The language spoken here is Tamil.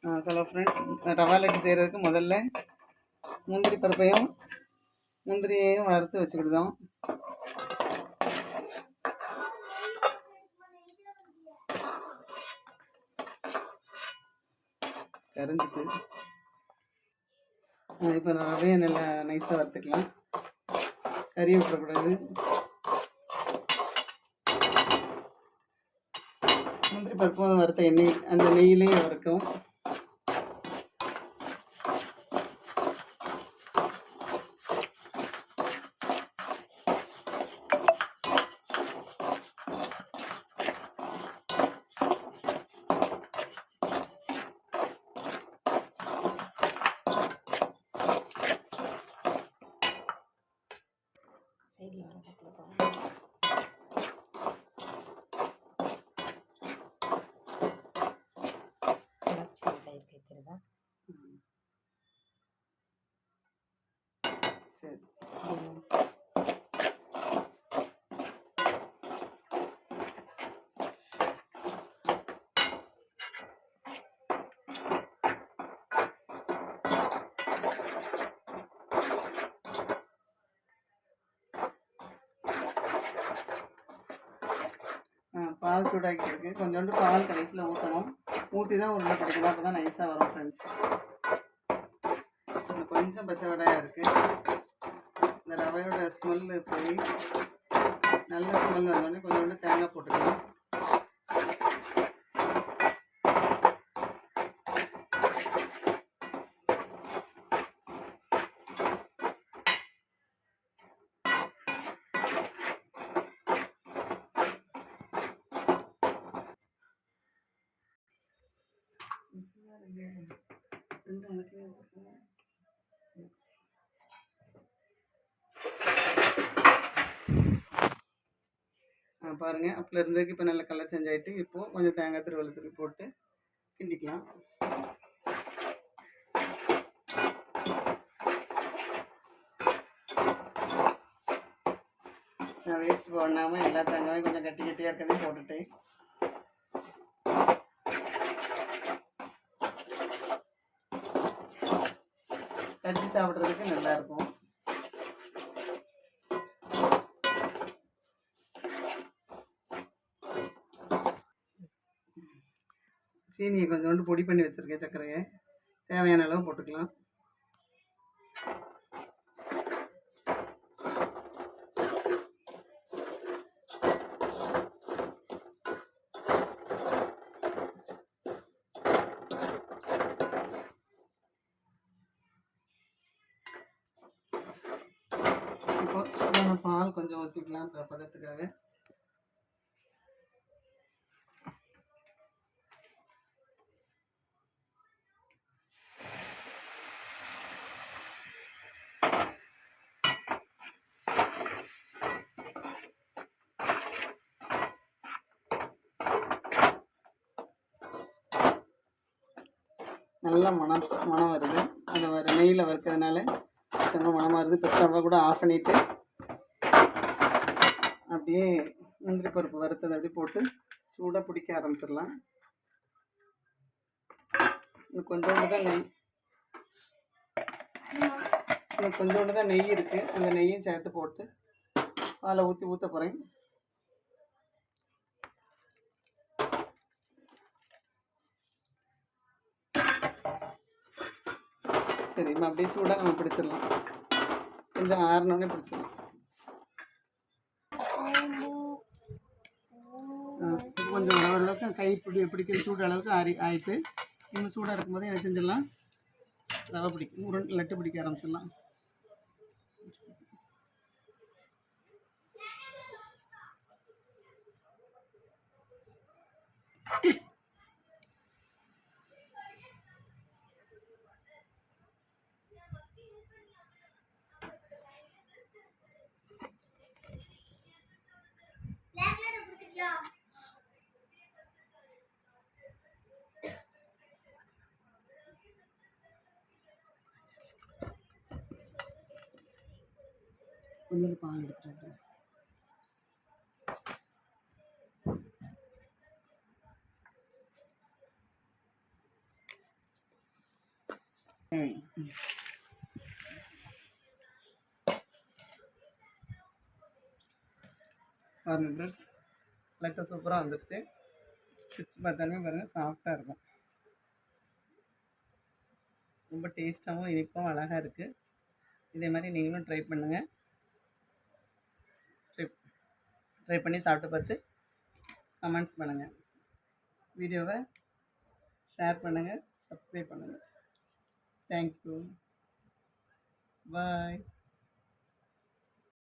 ஹலோ ஃப்ரெண்ட்ஸ், ரவா லட்டு செய்கிறதுக்கு முதல்ல முந்திரி பருப்பையும் முந்திரியையும் வறுத்து வச்சுக்கிடுதோம். கரைஞ்சிட்டு இப்போ ரவையை நல்லா நைஸாக வறுத்துக்கலாம். கறியை விட்டுறக்கூடாது. முந்திரி பருப்பும் வறுத்த எண்ணெய் அந்த நெய்யிலையும் வறுக்கும். சரி, பால் சூடாக்கிட்டு இருக்கு. கொஞ்சோண்டு பால் கடைசியில் ஊற்றணும். ஊற்றி தான் உருளை பிடிக்கணும். அப்போ தான் நைஸாக வரும் ஃப்ரெண்ட்ஸ். கொஞ்சம் பச்சை வடையாக இருக்குது. இந்த ரவையோட ஸ்மெல்லு போய் நல்ல ஸ்மெல் வந்தோடனே கொஞ்சோண்டு தேங்காய் போட்டுக்கலாம். பாருங்கள், அப்போ இருந்ததுக்கு இப்போ நல்ல கலர் சேஞ்ச் ஆகிட்டு இப்போது கொஞ்சம் தேங்காய் திருவள்ளு தூக்கி போட்டு கிண்டிக்கலாம். நான் வேஸ்ட் பண்ணாமல் எல்லா தேங்காயும் கொஞ்சம் கட்டி கட்டியாக இருக்கிறதையும் போட்டுட்டேன். கட்டி சாப்பிட்றதுக்கு நல்லாயிருக்கும். சீனியை கொஞ்சோண்டு பொடி பண்ணி வச்சுருக்கேன். சர்க்கரையை தேவையான அளவு போட்டுக்கலாம். இப்போ சூடான பால் கொஞ்சம் ஊற்றிக்கலாம் பதத்துக்காக. நல்லா மனம் வருது. அது நெய்யில் வறுக்கிறதுனால செம்ம மனமாக வருது. இப்போ ஸ்டவ்வை கூட ஆஃப் பண்ணிவிட்டு அப்படியே முந்திரி பருப்பு வறுத்ததை அப்படி போட்டு சூடாக பிடிக்க ஆரம்பிச்சிடலாம். இன்னும் கொஞ்சோண்டு தான் நெய் இருக்குது. அந்த நெய்யும் சேர்த்து போட்டு பாலை ஊற்ற போகிறேன். சரி, நம்ம அப்படியே சூடாக நம்ம பிடிச்சிடலாம். கொஞ்சம் ஆறினோடனே பிடிச்சிடலாம். கொஞ்சம் ஓரளவுக்கு கை பிடிக்கிற சூடு அளவுக்கு ஆயிட்டு இன்னும் சூடாக இருக்கும்போது என்ன செஞ்சிடலாம், ரவை லட்டு பிடிக்க ஆரம்பிச்சிடலாம். கொஞ்சம் பால் எடுத்துகிறேன். பாருங்கள் ஃப்ரெண்ட்ஸ், லட்டு சூப்பராக வந்துடுச்சு. பிச்சு பார்த்தாலுமே பாருங்கள் சாஃப்டாக இருக்கும். ரொம்ப டேஸ்ட்டாகவும் இனிப்பாகவும் அழகாக இருக்குது. இதே மாதிரி நீங்களும் ட்ரை பண்ணுங்கள். ட்ரை பண்ணி சாப்பிட்டு பார்த்து கமெண்ட்ஸ் பண்ணுங்கள். வீடியோவை ஷேர் பண்ணுங்கள், சப்ஸ்கிரைப் பண்ணுங்கள். தேங்க்யூ. பாய்.